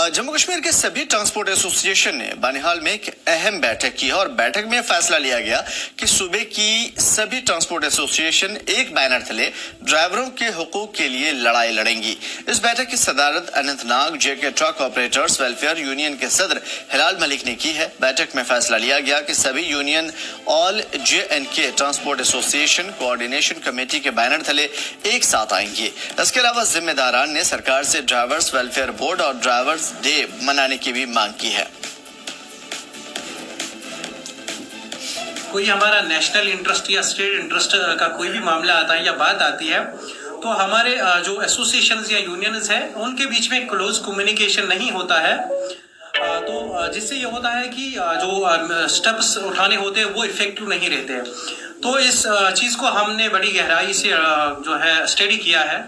जम्मू कश्मीर के सभी transport association ने बानिहाल में एक अहम बैठक की है और बैठक में फैसला लिया गया कि सूबे की सभी ट्रांसपोर्ट एसोसिएशन एक बैनर तले ड्राइवरों के हुकूक के लिए लड़ाई लड़ेंगी। इस बैठक की सदारत अनंतनाग जेके ट्रक ऑपरेटर्स वेलफेयर यूनियन के सदर हिलाल मलिक ने की है। बैठक में फैसला लिया गया कि सभी union all JNK transport association coordination committee के बैनर तले एक साथ आएंगे। इसके अलावा जिम्मेदारान ने सरकार से ड्राइवर्स वेलफेयर बोर्ड और ड्राइवर्स डे मनाने की भी मांग की है। कोई हमारा नेशनल इंटरेस्ट या स्टेट इंटरेस्ट का कोई भी मामला आता है या बात आती है तो हमारे जो एसोसिएशंस या यूनियंस हैं उनके बीच में क्लोज कम्युनिकेशन नहीं होता है, तो जिससे ये होता है कि जो स्टेप्स उठाने होते हैं वो इफेक्टिव नहीं रहते हैं। तो इस चीज़ को हमने बड़ी गहराई से जो है स्टडी किया है।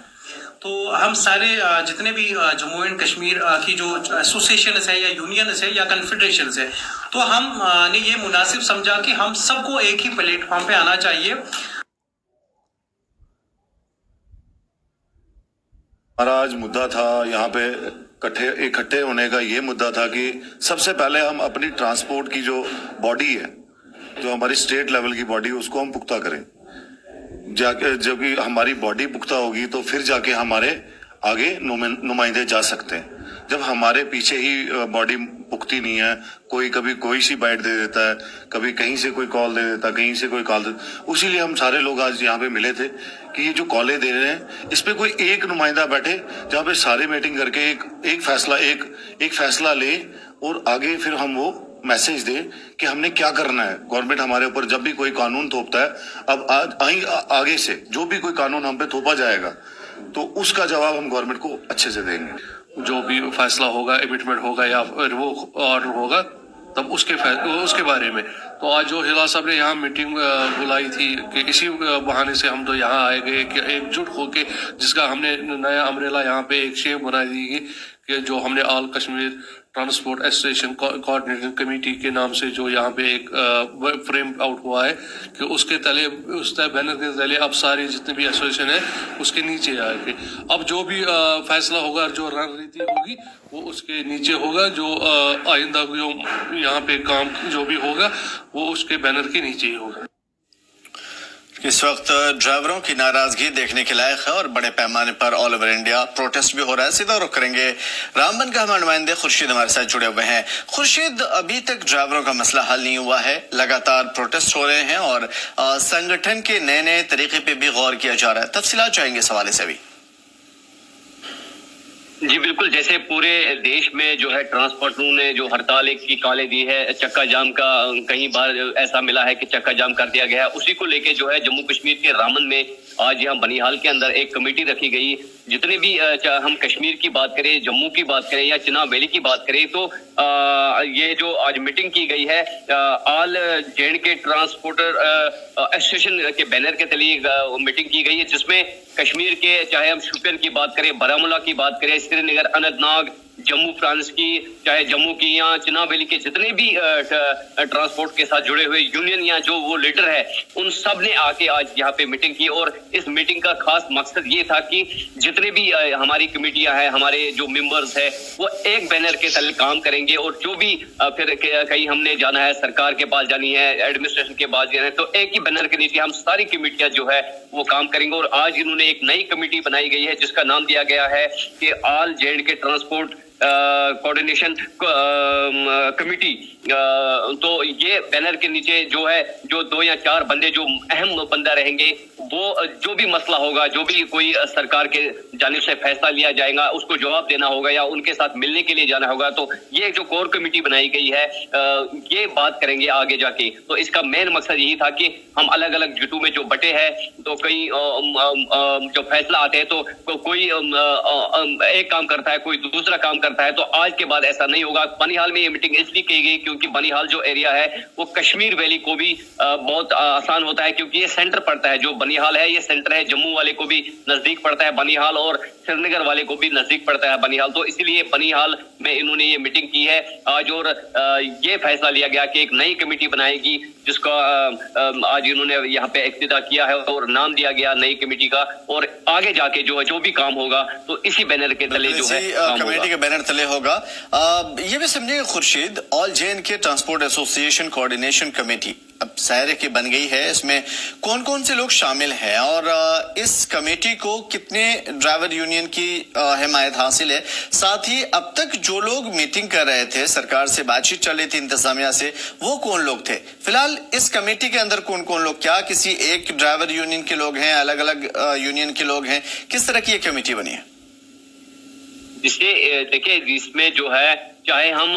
तो हम सारे जितने भी जम्मू एंड कश्मीर की जो एसोसिएशन है या यूनियंस है या कन्फेडरेशन है, तो हम ने ये मुनासिब समझा कि हम सबको एक ही प्लेटफॉर्म पे आना चाहिए। हमारा आज मुद्दा था यहाँ पे इकट्ठे होने का, ये मुद्दा था कि सबसे पहले हम अपनी ट्रांसपोर्ट की जो बॉडी है, जो हमारी स्टेट लेवल की बॉडी, उसको हम पुख्ता करें। जाके जब हमारी बॉडी पुख्ता होगी तो फिर जाके हमारे आगे नुमाइंदे जा सकते हैं। जब हमारे पीछे ही बॉडी पुख्ती नहीं है, कोई कभी कोई सी बाइट दे देता है, कभी कहीं से कोई कॉल दे देता है, कहीं से कोई कॉल दे, उसीलिए हम सारे लोग आज यहाँ पे मिले थे कि ये जो कॉलें दे रहे हैं इस पे कोई एक नुमाइंदा बैठे जहाँ पे सारे मीटिंग करके एक फैसला ले और आगे फिर हम वो मैसेज दे कि हमने क्या करना है। गवर्नमेंट हमारे ऊपर जब भी कोई कानून थोपता है, अब आगे से जो भी कोई कानून हम पे थोपा जाएगा तो उसका जवाब हम गवर्नमेंट को अच्छे से देंगे। जो भी फैसला होगा, एमिटमेंट होगा या वो ऑर्डर होगा, तब उसके बारे में तो आज जो हिलाल साहब ने यहाँ मीटिंग बुलाई थी कि इसी बहाने से हम तो यहाँ आए गए कि एकजुट होके, जिसका हमने नया अमरेला यहाँ पे एक शेप बना दी कि जो हमने all Kashmir transport association coordination committee के नाम से जो यहाँ पे एक फ्रेम आउट हुआ है कि उसके तले, उस बैनर के तले अब सारी जितनी भी एसोसिएशन है उसके नीचे आके अब जो भी फैसला होगा, जो रणनीति होगी वो उसके नीचे होगा। जो आइंदा जो यहाँ पे काम जो भी होगा वो उसके बैनर के नीचे ही होगा। इस वक्त ड्राइवरों की नाराजगी देखने के लायक है और बड़े पैमाने पर ऑल ओवर इंडिया प्रोटेस्ट भी हो रहा है। सीधा रुख करेंगे रामबन का हमारे नुमाइंदे खुर्शीद हमारे साथ जुड़े हुए हैं। खुर्शीद, अभी तक ड्राइवरों का मसला हल नहीं हुआ है, लगातार प्रोटेस्ट हो रहे हैं और संगठन के नए नए तरीके पे भी गौर किया जा रहा है। तफसीलात चाहेंगे इस हवाले से भी। जी बिल्कुल, जैसे पूरे देश में जो है ट्रांसपोर्टरों ने जो हड़ताल एक की काले दी है, चक्का जाम का कई बार ऐसा मिला है कि चक्का जाम कर दिया गया है, उसी को लेके जो है जम्मू कश्मीर के रामन में आज यहाँ बनिहाल के अंदर एक कमेटी रखी गई। जितने भी हम कश्मीर की बात करें, जम्मू की बात करें या चिनाब वैली की बात करें, तो ये जो आज मीटिंग की गई है ऑल JNK ट्रांसपोर्टर एसोसिएशन के बैनर के तले मीटिंग की गई है, जिसमें कश्मीर के चाहे हम शोपियान की बात करें, बारामूला की बात करें, श्रीनगर, अनंतनाग, जम्मू प्रांत की, चाहे जम्मू की या चिनाब वैली के जितने भी ट्रांसपोर्ट के साथ जुड़े हुए यूनियन या जो वो लीडर है, उन सब ने आके आज यहाँ पे मीटिंग की। और इस मीटिंग का खास मकसद ये था कि जितने भी हमारी कमेटियां हैं, हमारे जो मेंबर्स हैं, वो एक बैनर के तले काम करेंगे और जो भी फिर कहीं हमने जाना है, सरकार के पास जानी है, एडमिनिस्ट्रेशन के पास जाना है, तो एक ही बैनर के नीचे हम सारी कमेटियां जो है वो काम करेंगे। और आज इन्होंने एक नई कमेटी बनाई गई है जिसका नाम दिया गया है कि all JNK transport coordination committee. तो ये बैनर के नीचे जो है जो 2 या 4 बंदे, जो अहम बंदा रहेंगे, वो जो भी मसला होगा, जो भी कोई सरकार के जानिब से फैसला लिया जाएगा उसको जवाब देना होगा या उनके साथ मिलने के लिए जाना होगा। तो ये जो कोर कमेटी बनाई गई है ये बात करेंगे आगे जाके। तो इसका मेन मकसद यही था कि हम अलग अलग जुटों में जो बटे हैं, तो कई जो फैसला आते हैं तो कोई एक काम करता है, कोई दूसरा काम करता है। तो आज के बाद ऐसा नहीं होगा। बनिहाल में ये मीटिंग इसलिए की गई क्योंकि बनिहाल जो एरिया है वो कश्मीर वैली को भी बहुत आसान होता है, क्योंकि ये सेंटर पड़ता है। जो बनिहाल है ये सेंटर है, जम्मू वाले को भी नजदीक पड़ता है बनिहाल और श्रीनगर वाले को भी नजदीक पड़ता है बनिहाल। तो इसीलिए बनिहाल में इन्होंने ये मीटिंग की है आज और ये फैसला लिया गया कि एक नई कमेटी बनाएगी जिसका आज इन्होंने यहाँ पे इख्तिदा किया है और नाम दिया गया नई कमेटी का। और आगे जाके जो भी काम होगा तो इसी बैनर के तले जो है कमेटी के बैनर बैनर तले होगा। ये भी समझिए Khurshid, all J&K transport association coordination committee अब ज़ाहिर है कि बन गई है, इसमें कौन कौन से लोग शामिल हैं और इस कमेटी को कितने ड्राइवर यूनियन की हिमायत हासिल है, साथ ही अब तक जो लोग मीटिंग कर रहे थे, सरकार से बातचीत चल रही थी इंतजामिया से, वो कौन लोग थे? फिलहाल इस कमेटी के अंदर कौन कौन लोग, क्या किसी एक ड्राइवर यूनियन के लोग हैं, अलग अलग यूनियन के लोग हैं, किस तरह की ये कमेटी बनी है? जिससे देखिए, इसमें जो है चाहे हम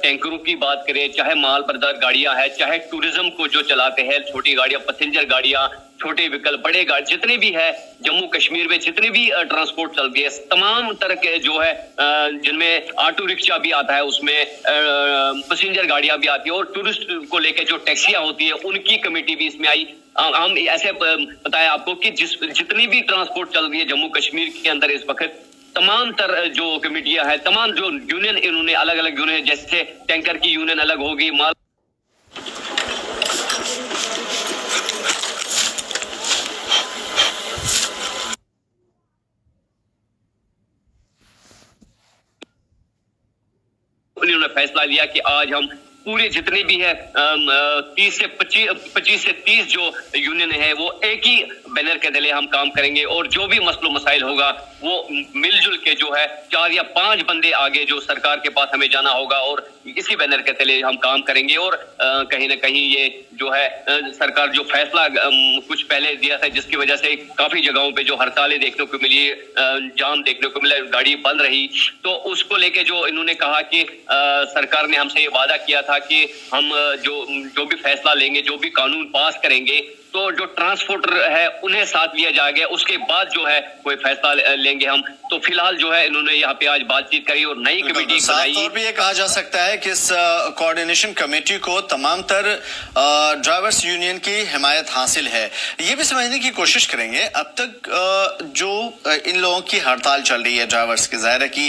टैंकरों की बात करें, चाहे माल बरदार गाड़ियां हैं, चाहे टूरिज्म को जो चलाते हैं, छोटी गाड़ियां, पैसेंजर गाड़ियां, छोटे व्हीकल, बड़े गाड़ी, जितने भी है जम्मू कश्मीर में जितने भी ट्रांसपोर्ट चलती है, तमाम तरह के जो है जिनमें ऑटो रिक्शा भी आता है, उसमें पैसेंजर गाड़ियां भी आती है और टूरिस्ट को लेकर जो टैक्सियां होती है उनकी कमेटी भी इसमें आई। हम ऐसे बताया आपको कि जितनी भी ट्रांसपोर्ट चल रही है जम्मू कश्मीर के अंदर इस वक्त, तमाम तरह जो कमेटियां हैं, तमाम जो यूनियन, इन्होंने अलग अलग यूनियन, जैसे टैंकर की यूनियन अलग होगी, माल उन्होंने फैसला लिया कि आज हम पूरे जितने भी है 25 से 30 जो यूनियन है वो एक ही बैनर के तले हम काम करेंगे और जो भी मसलो मसाइल होगा वो मिलजुल के जो है 4 या 5 बंदे आगे जो सरकार के पास हमें जाना होगा और इसी बैनर के तले हम काम करेंगे। और कहीं ना कहीं ये जो है सरकार जो फैसला कुछ पहले दिया था, जिसकी वजह से काफी जगहों पे जो हड़तालें देखने को मिली, जाम देखने को मिला, गाड़ी बंद रही, तो उसको लेके जो इन्होंने कहा कि सरकार ने हमसे ये वादा किया था कि हम जो भी फैसला लेंगे, जो भी कानून पास करेंगे, तो जो ट्रांसपोर्टर है उन्हें साथ लिया जाएगा, उसके बाद जो है कोई फैसला लेंगे हम। तो फिलहाल जो है इन्होंने यहाँ पे आज बातचीत करी और नई कमेटी बनाई। और भी ये कहा जा सकता है कि इस कोऑर्डिनेशन कमेटी को तमाम तर ड्राइवर्स यूनियन की हिमायत हासिल है। ये भी समझने की कोशिश करेंगे, अब तक जो इन लोगों की हड़ताल चल रही है ड्राइवर्स की, जाहिर है कि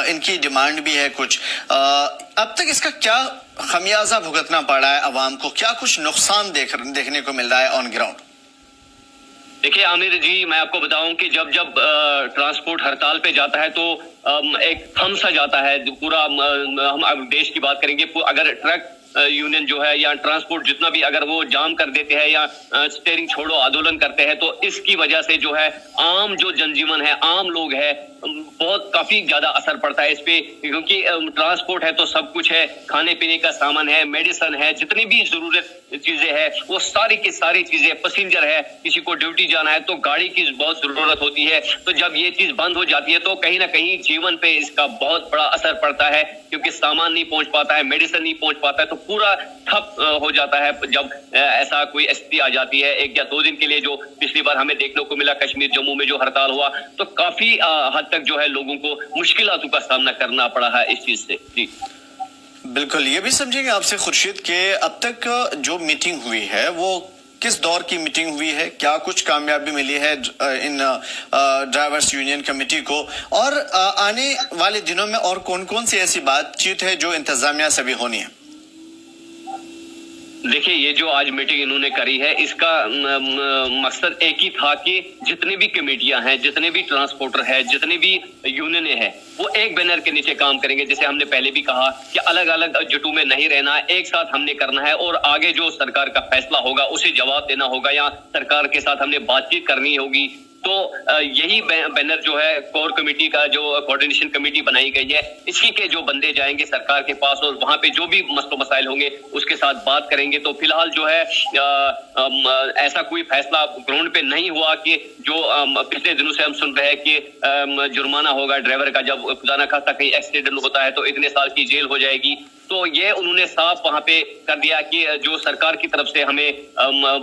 इनकी डिमांड भी है कुछ, अब तक इसका क्या खमियाजा भुगतना पड़ रहा है अवाम को, क्या कुछ नुकसान देखने को मिल रहा है ऑन ग्राउंड? देखिए आमिर जी, मैं आपको बताऊं कि जब ट्रांसपोर्ट हड़ताल पे जाता है तो एक थम सा जाता है पूरा। हम देश की बात करेंगे, अगर ट्रक यूनियन जो है या ट्रांसपोर्ट जितना भी अगर वो जाम कर देते हैं या स्टीयरिंग छोड़ो आंदोलन करते हैं, तो इसकी वजह से जो है आम जो जनजीवन है, आम लोग है, बहुत काफी ज्यादा असर पड़ता है इस पे, क्योंकि ट्रांसपोर्ट है तो सब कुछ है, खाने पीने का सामान है, मेडिसिन है, जितनी भी जरूरत चीजें है वो सारी की सारी चीजें, पैसेंजर है, किसी को ड्यूटी जाना है तो गाड़ी की बहुत जरूरत होती है। तो जब ये चीज बंद हो जाती है तो कहीं ना कहीं जीवन पे इसका बहुत बड़ा असर पड़ता है, क्योंकि सामान नहीं पहुंच पाता है, मेडिसिन नहीं पहुंच पाता है, तो पूरा ठप हो जाता है। जब ऐसा कोई स्थिति आ जाती है 1 या 2 दिन के लिए, जो पिछली बार हमें देखने को मिला कश्मीर जम्मू में जो हड़ताल हुआ, तो काफी हद तक जो है लोगों को मुश्किलातों का सामना करना पड़ा है इस चीज से। जी बिल्कुल, ये भी समझेंगे आपसे खुर्शीद के अब तक जो मीटिंग हुई है वो किस दौर की मीटिंग हुई है, क्या कुछ कामयाबी मिली है इन ड्राइवर्स यूनियन कमेटी को, और आने वाले दिनों में और कौन कौन सी ऐसी बातचीत है जो इंतजामिया से भी होनी है? देखिए, ये जो आज मीटिंग इन्होंने करी है, इसका मकसद एक ही था कि जितनी भी कमेटियां हैं, जितने भी ट्रांसपोर्टर है, जितने भी यूनियन है, वो एक बैनर के नीचे काम करेंगे। जैसे हमने पहले भी कहा कि अलग अलग जुटू में नहीं रहना, एक साथ हमने करना है और आगे जो सरकार का फैसला होगा उसे जवाब देना होगा या सरकार के साथ हमने बातचीत करनी होगी। तो यही बैनर जो है कोर कमेटी का, जो कोऑर्डिनेशन कमेटी बनाई गई है, इसी के जो बंदे जाएंगे सरकार के पास और वहां पे जो भी मसलो मसाइल होंगे उसके साथ बात करेंगे। तो फिलहाल जो है ऐसा कोई फैसला ग्राउंड पे नहीं हुआ कि जो पिछले दिनों से हम सुन रहे हैं कि जुर्माना होगा ड्राइवर का, जब खुदा न खास्ता कहीं एक्सीडेंट होता है तो इतने साल की जेल हो जाएगी। तो ये उन्होंने साफ वहां पे कर दिया कि जो सरकार की तरफ से हमें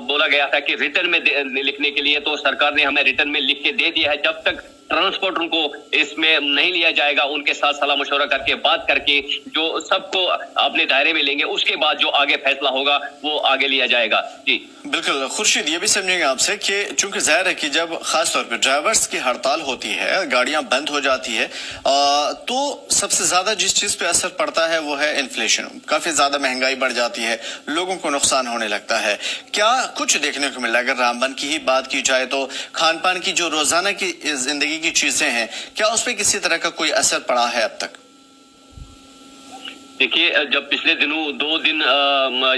बोला गया था कि रिटर्न में लिखने के लिए, तो सरकार ने हमें रिटर्न में लिख के दे दिया है। जब तक ट्रांसपोर्टर को इसमें नहीं लिया जाएगा, उनके साथ सलाह मशवरा करके बात करके जो सबको अपने दायरे में लेंगे, उसके बाद जो आगे फैसला होगा वो आगे लिया जाएगा। जी बिल्कुल खुर्शीद, ये भी समझेंगे आपसे कि चूंकि जाहिर है कि जब खासतौर पर ड्राइवर्स की हड़ताल होती है, गाड़ियां बंद हो जाती है, तो सबसे ज्यादा जिस चीज पे असर पड़ता है वो है इन्फ्लेशन। काफी ज्यादा महंगाई बढ़ जाती है, लोगों को नुकसान होने लगता है। क्या कुछ देखने को मिला? अगर रामबन की ही बात की जाए तो खान पान की जो रोजाना की जिंदगी की चीजें हैं, क्या उस पर किसी तरह का कोई असर पड़ा है अब तक? देखिए, जब पिछले दिनों 2 दिन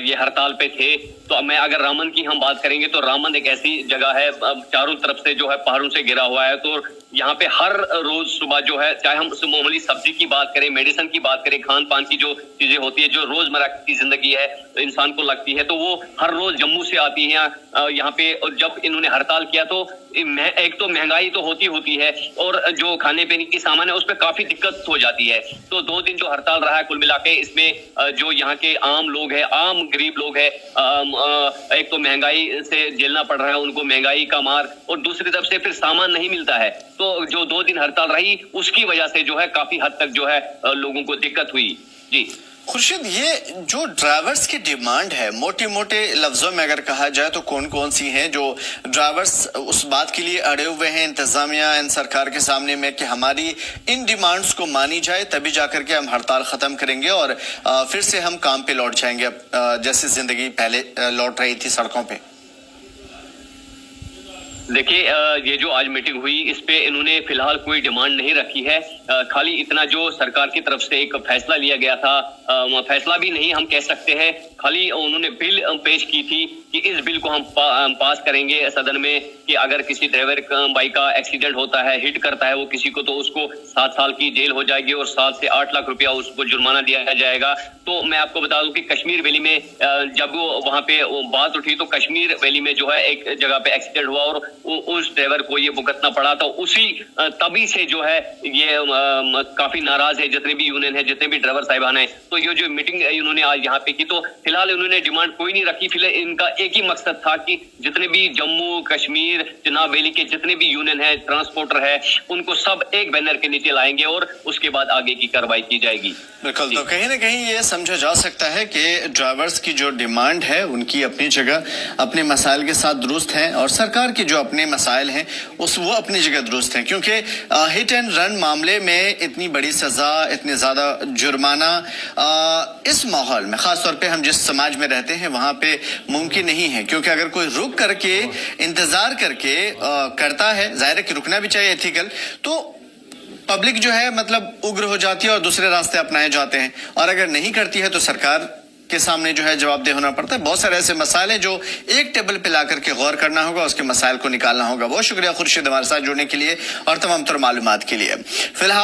ये हड़ताल पे थे, तो मैं अगर रामन की हम बात करेंगे तो रामन एक ऐसी जगह है चारों तरफ से जो है पहाड़ों से घिरा हुआ है। तो यहाँ पे हर रोज सुबह जो है, चाहे हम मामूली सब्जी की बात करें, मेडिसिन की बात करें, खान पान की जो चीजें होती है, जो रोजमर्रा की जिंदगी है इंसान को लगती है, तो वो हर रोज जम्मू से आती है यहाँ पे। और जब इन्होंने हड़ताल किया तो एक तो महंगाई तो होती है, और जो खाने पीने की सामान है उस पर काफी दिक्कत हो जाती है। तो 2 दिन जो हड़ताल रहा है कुल मिला के, इसमें जो यहाँ के आम लोग हैं, आम गरीब लोग हैं, एक तो महंगाई से झेलना पड़ रहा है उनको, महंगाई का मार, और दूसरी तरफ से फिर सामान नहीं मिलता है। तो जो 2 दिन हड़ताल रही उसकी वजह से जो है काफी हद तक जो है लोगों को दिक्कत हुई। जी खुर्शीद, ये जो ड्राइवर्स की डिमांड है, मोटे मोटे लफ्जों में अगर कहा जाए तो कौन कौन सी हैं जो ड्राइवर्स उस बात के लिए अड़े हुए हैं इंतजामिया इन सरकार के सामने में कि हमारी इन डिमांड्स को मानी जाए तभी जाकर के हम हड़ताल खत्म करेंगे और फिर से हम काम पे लौट जाएंगे जैसे जिंदगी पहले लौट रही थी सड़कों पे? देखिए, ये जो आज मीटिंग हुई इस पे इन्होंने फिलहाल कोई डिमांड नहीं रखी है। खाली इतना जो सरकार की तरफ से एक फैसला लिया गया था, फैसला भी नहीं हम कह सकते हैं, खाली उन्होंने बिल पेश की थी कि इस बिल को हम पास करेंगे सदन में कि अगर किसी ड्राइवर बाइक का एक्सीडेंट होता है, हिट करता है वो किसी को, तो उसको 7 साल की जेल हो जाएगी और 7 से 8 लाख रुपया उसको जुर्माना दिया जाएगा। तो मैं आपको बता दूं कि कश्मीर वैली में जब वो वहां पे वो बात उठी तो कश्मीर वैली में जो है एक जगह पे एक्सीडेंट हुआ और उस ड्राइवर को ये भुगतना पड़ा। तो उसी तभी से जो है ये काफी नाराज है जितने भी यूनियन है, जितने भी ड्राइवर साहिबान है। तो ये जो मीटिंग इन्होंने आज यहाँ पे की, तो फिलहाल इन्होंने डिमांड कोई नहीं रखी। फिलहाल इनका एक ही मकसद था कि जितने भी जम्मू कश्मीर चिनाब वैली के जितने भी यूनियन है, ट्रांसपोर्टर है, उनको सब एक बैनर के नीचे लाएंगे और उसके बाद आगे की कार्रवाई की जाएगी। बिल्कुल, तो कहीं ना कहीं ये समझा जा सकता है कि ड्राइवर्स की जो डिमांड है उनकी अपनी जगह अपने मसाइल के साथ दुरुस्त है और सरकार की जो अपने मसाइल हैं वो अपनी जगह दुरुस्त हैं, क्योंकि हिट एंड रन मामले में इतनी बड़ी सजा, इतने ज्यादा जुर्माना इस माहौल में, खासतौर पे हम जिस समाज में रहते हैं वहां पे मुमकिन नहीं है। क्योंकि अगर कोई रुक करके इंतजार करके करता है, जाहिर है कि रुकना भी चाहिए एथिकल, तो पब्लिक जो है मतलब उग्र हो जाती है और दूसरे रास्ते अपनाए जाते हैं, और अगर नहीं करती है तो सरकार के सामने जो है जवाबदेह होना पड़ता है। बहुत सारे ऐसे मसाइल हैं जो एक टेबल पे ला करके गौर करना होगा, उसके मसाइल को निकालना होगा। बहुत शुक्रिया खुर्शीद हमारे साथ जुड़ने के लिए और तमाम तर मालूमात के लिए। फिलहाल